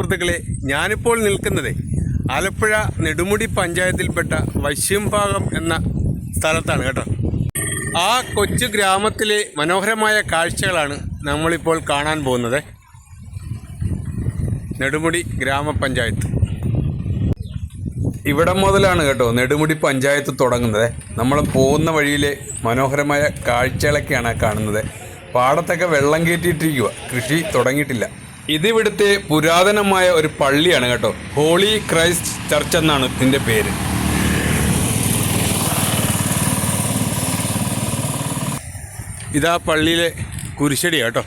സുഹൃത്തുക്കളെ, ഞാനിപ്പോൾ നിൽക്കുന്നത് ആലപ്പുഴ നെടുമുടി പഞ്ചായത്തിൽപ്പെട്ട വൈശ്യംഭാഗം എന്ന സ്ഥലത്താണ് കേട്ടോ. ആ കൊച്ചു ഗ്രാമത്തിലെ മനോഹരമായ കാഴ്ചകളാണ് നമ്മളിപ്പോൾ കാണാൻ പോകുന്നത്. നെടുമുടി ഗ്രാമപഞ്ചായത്ത് ഇവിടം മുതലാണ് കേട്ടോ നെടുമുടി പഞ്ചായത്ത് തുടങ്ങുന്നത്. നമ്മൾ പോകുന്ന വഴിയിലെ മനോഹരമായ കാഴ്ചകളൊക്കെയാണ് കാണുന്നത്. പാടത്തൊക്കെ വെള്ളം കയറ്റിയിട്ടിരിക്കുക, കൃഷി തുടങ്ങിയിട്ടില്ല. ഇതിവിടുത്തെ പുരാതനമായ ഒരു പള്ളിയാണ് കേട്ടോ. ഹോളി ക്രൈസ്റ്റ് ചർച്ച് എന്നാണ് ഇതിൻ്റെ പേര്. ഇതാ പള്ളിയിലെ കുരിശടി കേട്ടോ.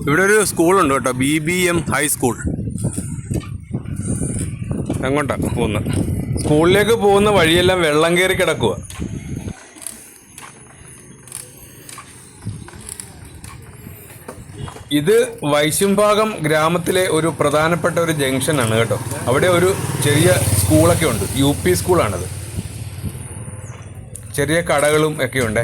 ഇവിടെ ഒരു സ്കൂളുണ്ട് കേട്ടോ, BBM ഹൈസ്കൂൾ. അങ്ങോട്ടാണ് പോകുന്നത്. സ്കൂളിലേക്ക് പോകുന്ന വഴിയെല്ലാം വെള്ളം കയറി കിടക്കുക. ഇത് വൈശ്യംഭാഗം ഗ്രാമത്തിലെ ഒരു പ്രധാനപ്പെട്ട ഒരു ജംഗ്ഷനാണ് കേട്ടോ. അവിടെ ഒരു ചെറിയ സ്കൂളൊക്കെ ഉണ്ട്, UP സ്കൂളാണത്. ചെറിയ കടകളും ഒക്കെ ഉണ്ട്.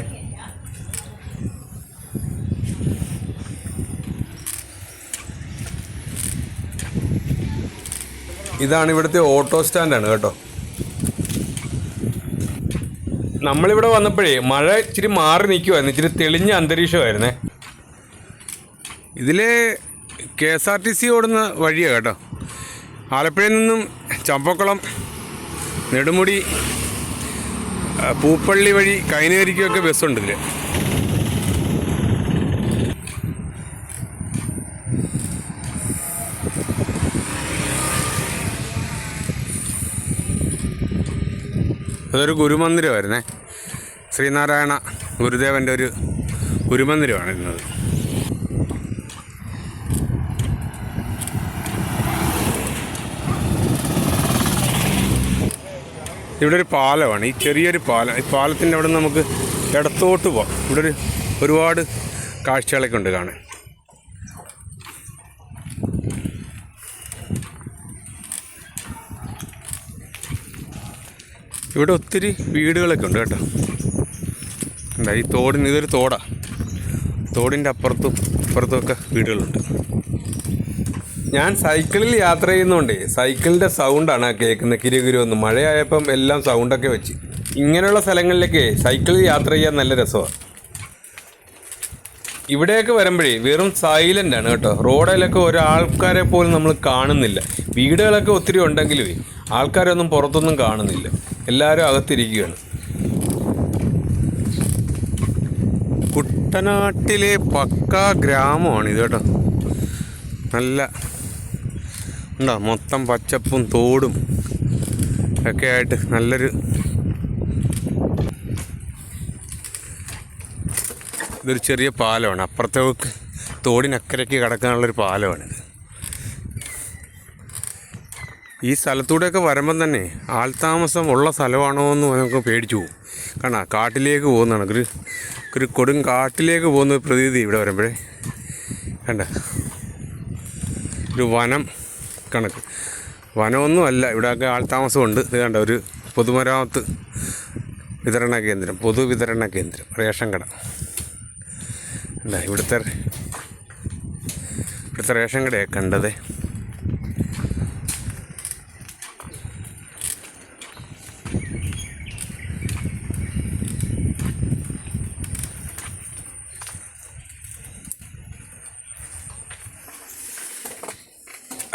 ഇതാണ് ഇവിടുത്തെ ഓട്ടോ സ്റ്റാൻഡാണ് കേട്ടോ. നമ്മളിവിടെ വന്നപ്പോഴേ മഴ ഇച്ചിരി മാറി നിൽക്കുമായിരുന്നു, ഇച്ചിരി തെളിഞ്ഞ അന്തരീക്ഷമായിരുന്നേ. ഇതിലെ KSRTC ഓടുന്ന വഴിയാണ് കേട്ടോ. ആലപ്പുഴയിൽ നിന്നും ചമ്പക്കുളം, നെടുമുടി, പൂപ്പള്ളി വഴി കൈനകരിക്കൊക്കെ ബസ്സുണ്ട് ഇതിൽ. അതൊരു ഗുരുമന്ദിരമായിരുന്നേ. ശ്രീനാരായണ ഗുരുദേവൻ്റെ ഒരു ഗുരുമന്ദിരമാണ് ഇരുന്നത്. ഇവിടെ ഒരു പാലമാണ്, ഈ ചെറിയൊരു പാലം. ഈ പാലത്തിൻ്റെ അവിടെ നിന്ന് നമുക്ക് ഇടത്തോട്ട് പോകാം. ഇവിടെ ഒരുപാട് കാഴ്ചകളൊക്കെ ഉണ്ട് കാണാൻ. ഇവിടെ ഒത്തിരി വീടുകളൊക്കെ ഉണ്ട് കേട്ടോ. എന്താ ഈ തോടിന്, ഇതൊരു തോടാണ്. തോടിൻ്റെ അപ്പുറത്തും ഇപ്പുറത്തുമൊക്കെ വീടുകളുണ്ട്. ഞാൻ സൈക്കിളിൽ യാത്ര ചെയ്യുന്നതുകൊണ്ടേ സൈക്കിളിൻ്റെ സൗണ്ടാണ് കേൾക്കുന്നത്, കിരുകിരുവെന്ന്. മഴയായപ്പം എല്ലാം സൗണ്ടൊക്കെ വെച്ച്. ഇങ്ങനെയുള്ള സ്ഥലങ്ങളിലേക്ക് സൈക്കിളിൽ യാത്ര ചെയ്യാൻ നല്ല രസമാണ്. ഇവിടെയൊക്കെ വരുമ്പോഴേ വെറും സൈലൻ്റാണ് കേട്ടോ. റോഡിലൊക്കെ ഒരാൾക്കാരെ പോലും നമ്മൾ കാണുന്നില്ല. വീടുകളൊക്കെ ഒത്തിരി ഉണ്ടെങ്കിലും ആൾക്കാരൊന്നും പുറത്തൊന്നും കാണുന്നില്ല, എല്ലാവരും അകത്തിരിക്കുകയാണ്. കുട്ടനാട്ടിലെ പക്കാ ഗ്രാമമാണ് ഇത് കേട്ടോ. നല്ല ഉണ്ടോ, മൊത്തം പച്ചപ്പും തോടും ഒക്കെ ആയിട്ട് നല്ലൊരു. ഇതൊരു ചെറിയ പാലമാണ്, അപ്പുറത്തേക്ക് തോടിനക്കരയ്ക്ക് കിടക്കാനുള്ളൊരു പാലമാണിത്. ഈ സ്ഥലത്തൂടെയൊക്കെ വരുമ്പം തന്നെ ആൾതാമസം ഉള്ള സ്ഥലമാണോ എന്ന് നമുക്ക് പേടിച്ചു പോകും. കാരണം കാട്ടിലേക്ക് പോകുന്നതാണ്, ഒരു കൊടും കാട്ടിലേക്ക് പോകുന്ന പ്രതീതി ഇവിടെ വരുമ്പോഴേ. കണ്ട, ഒരു വനം കണക്ക്. വനമൊന്നുമല്ല, ഇവിടെയൊക്കെ ആൾതാമസമുണ്ട്. ഇത് കണ്ട, ഒരു പൊതുമരാമത്ത് വിതരണ കേന്ദ്രം, പൊതുവിതരണ കേന്ദ്രം, റേഷൻ കട. അല്ല, ഇവിടുത്തെ റേഷൻ കടയാണ് കണ്ടത്.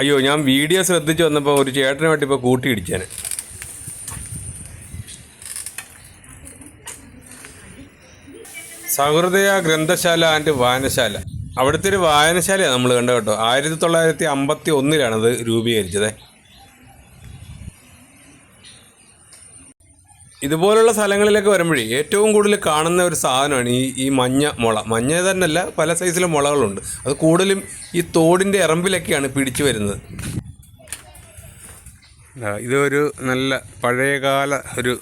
അയ്യോ, ഞാൻ വീഡിയോ ശ്രദ്ധിച്ച് വന്നപ്പോൾ ഒരു ചേട്ടനുമായിട്ട് ഇപ്പോൾ കൂട്ടിയിടിച്ചാണ്. സഹൃദയ ഗ്രന്ഥശാല ആൻഡ് വായനശാല, അവിടുത്തെ ഒരു വായനശാലയാണ് നമ്മൾ കണ്ടത് കേട്ടോ. 1951 അത് രൂപീകരിച്ചത്. ഇതുപോലുള്ള സ്ഥലങ്ങളിലൊക്കെ വരുമ്പോഴേ ഏറ്റവും കൂടുതൽ കാണുന്ന ഒരു സാധനമാണ് ഈ മഞ്ഞ മുള. മഞ്ഞ തന്നെയല്ല, പല സൈസിലെ മുളകളുണ്ട്. അത് കൂടുതലും ഈ തോടിൻ്റെ ഇറമ്പിലൊക്കെയാണ് പിടിച്ചു വരുന്നത്. ഇതൊരു നല്ല പഴയകാല ഒരു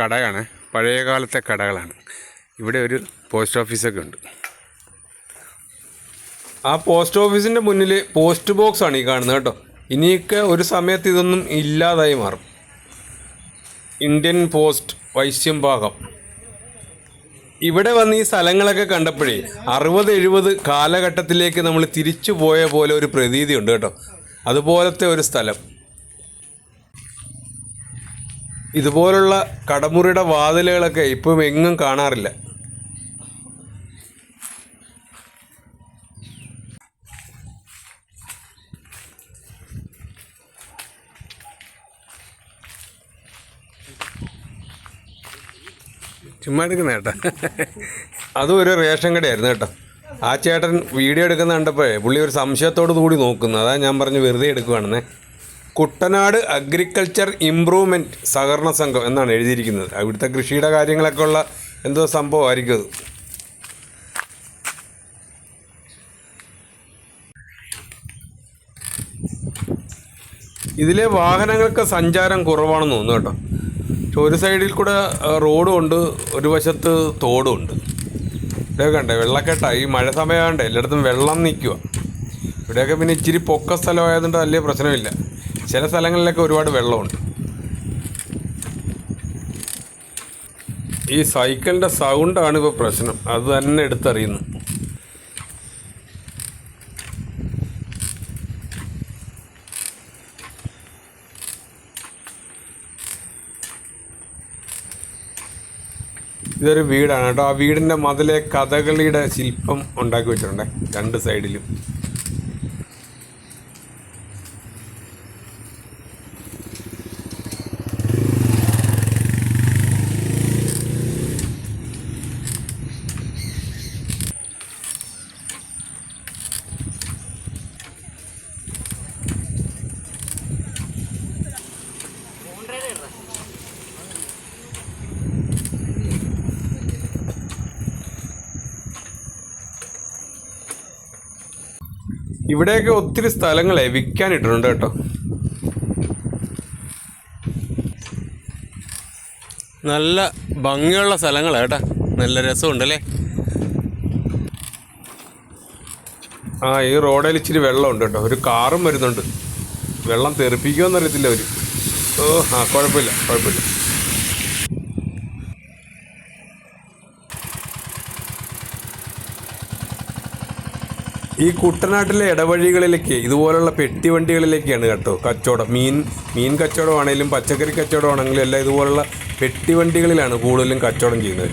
കടയാണ്, പഴയകാലത്തെ കടകളാണ്. ഇവിടെ ഒരു പോസ്റ്റ് ഓഫീസൊക്കെ ഉണ്ട്. ആ പോസ്റ്റ് ഓഫീസിൻ്റെ മുന്നിൽ പോസ്റ്റ് ബോക്സാണ് ഈ കാണുന്നത് കേട്ടോ. ഇനിയൊക്കെ ഒരു സമയത്ത് ഇതൊന്നും ഇല്ലാതായി മാറും. ഇന്ത്യൻ പോസ്റ്റ് വൈശ്യംഭാഗം ഇവിടെ വന്ന് ഈ സ്ഥലങ്ങളൊക്കെ കണ്ടപ്പോഴേ 60-70 കാലഘട്ടത്തിലേക്ക് നമ്മൾ തിരിച്ചു പോയ പോലെ ഒരു പ്രതീതി ഉണ്ട് കേട്ടോ. അതുപോലത്തെ ഒരു സ്ഥലം. ഇതുപോലുള്ള കടമുറിയുടെ വാതിലുകളൊക്കെ ഇപ്പം എങ്ങും കാണാറില്ല. ചുമ്മാ എടുക്കുന്ന ചേട്ടാ. അതും ഒരു റേഷൻ കടയായിരുന്നു കേട്ടോ. ആ ചേട്ടൻ വീഡിയോ എടുക്കുന്ന കണ്ടപ്പോഴേ പുള്ളി ഒരു സംശയത്തോടു കൂടി നോക്കുന്നു. അതാ ഞാൻ പറഞ്ഞു വെറുതെ എടുക്കുകയാണെന്നേ. കുട്ടനാട് അഗ്രികൾച്ചർ ഇംപ്രൂവ്മെൻറ്റ് സഹകരണ സംഘം എന്നാണ് എഴുതിയിരിക്കുന്നത്. അവിടുത്തെ കൃഷിയുടെ കാര്യങ്ങളൊക്കെ ഉള്ള എന്തോ സംഭവമായിരിക്കും അത്. ഇതിലെ വാഹനങ്ങൾക്ക് സഞ്ചാരം കുറവാണെന്ന് തോന്നുന്നു കേട്ടോ. ഒരു സൈഡിൽ കൂടെ റോഡും ഉണ്ട്, ഒരു വശത്ത് തോടും ഉണ്ട്. ഇവിടെയൊക്കെ കണ്ടേ വെള്ളക്കെട്ടാണ്. ഈ മഴ സമയമാകണ്ടേ എല്ലായിടത്തും വെള്ളം നിൽക്കുക. ഇവിടെയൊക്കെ പിന്നെ ഇച്ചിരി പൊക്ക സ്ഥലമായതുകൊണ്ട് വലിയ പ്രശ്നമില്ല. ചില സ്ഥലങ്ങളിലൊക്കെ ഒരുപാട് വെള്ളമുണ്ട്. ഈ സൈക്കിളിൻ്റെ സൗണ്ടാണ് ഇപ്പോൾ പ്രശ്നം. അത് തന്നെ എടുത്തറിയുന്നു. ഇതൊരു വീടാണ് കേട്ടോ. ആ വീടിൻ്റെ മതിലെ കഥകളിയുടെ ശില്പം ഉണ്ടാക്കി വെച്ചിട്ടുണ്ട് 2 സൈഡിലും. ഇവിടെയൊക്കെ ഒത്തിരി സ്ഥലങ്ങളെ വിൽക്കാനിട്ടുണ്ട് കേട്ടോ. നല്ല ഭംഗിയുള്ള സ്ഥലങ്ങളാണ് കേട്ടോ. നല്ല രസമുണ്ടല്ലേ. ഈ റോഡിൽ ഇച്ചിരി വെള്ളമുണ്ട് കേട്ടോ. ഒരു കാറും വരുന്നുണ്ട്. വെള്ളം തെറിപ്പിക്കുമെന്നറിയത്തില്ല അവർ. കുഴപ്പമില്ല. ഈ കുട്ടനാട്ടിലെ ഇടവഴികളിലേക്ക് ഇതുപോലുള്ള പെട്ടിവണ്ടികളിലേക്കാണ് കേട്ടോ കച്ചവടം. മീൻ കച്ചവടമാണെങ്കിലും പച്ചക്കറി കച്ചവടമാണെങ്കിലും എല്ലാം ഇതുപോലുള്ള പെട്ടിവണ്ടികളിലാണ് കൂടുതലും കച്ചവടം ചെയ്യുന്നത്.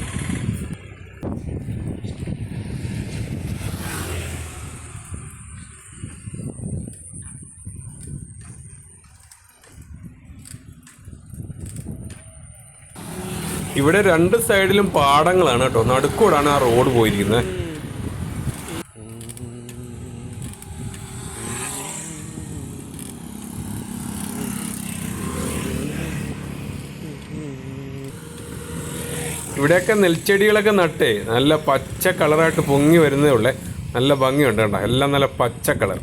ഇവിടെ 2 സൈഡിലും പാടങ്ങളാണ് കേട്ടോ. നടുക്കൂടാണ് ആ റോഡ് പോയിരിക്കുന്നത്. ഇവിടെയൊക്കെ നെൽച്ചെടികളൊക്കെ നട്ടേ നല്ല പച്ച കളറായിട്ട് പൊങ്ങി വരുന്നേ ഉള്ളേ. നല്ല ഭംഗിയുണ്ട് കേട്ടോ. എല്ലാം നല്ല പച്ച കളർ.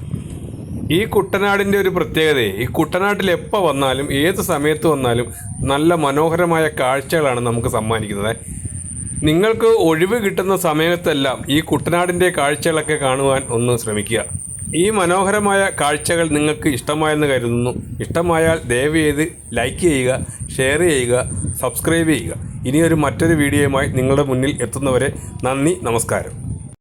ഈ കുട്ടനാടിൻ്റെ ഒരു പ്രത്യേകതയെ, ഈ കുട്ടനാട്ടിൽ എപ്പോൾ വന്നാലും ഏത് സമയത്ത് വന്നാലും നല്ല മനോഹരമായ കാഴ്ചകളാണ് നമുക്ക് സമ്മാനിക്കുന്നത്. നിങ്ങൾക്ക് ഒഴിവ് കിട്ടുന്ന സമയത്തെല്ലാം ഈ കുട്ടനാടിൻ്റെ കാഴ്ചകളൊക്കെ കാണുവാൻ ഒന്ന് ശ്രമിക്കുക. ഈ മനോഹരമായ കാഴ്ചകൾ നിങ്ങൾക്ക് ഇഷ്ടമായെന്ന് കരുതുന്നു. ഇഷ്ടമായാൽ ദയവ് ചെയ്ത് ലൈക്ക് ചെയ്യുക, ഷെയർ ചെയ്യുക, സബ്സ്ക്രൈബ് ചെയ്യുക. ഇനിയൊരു മറ്റൊരു വീഡിയോയുമായി നിങ്ങളുടെ മുന്നിൽ എത്തുന്നവരെ നന്ദി, നമസ്കാരം.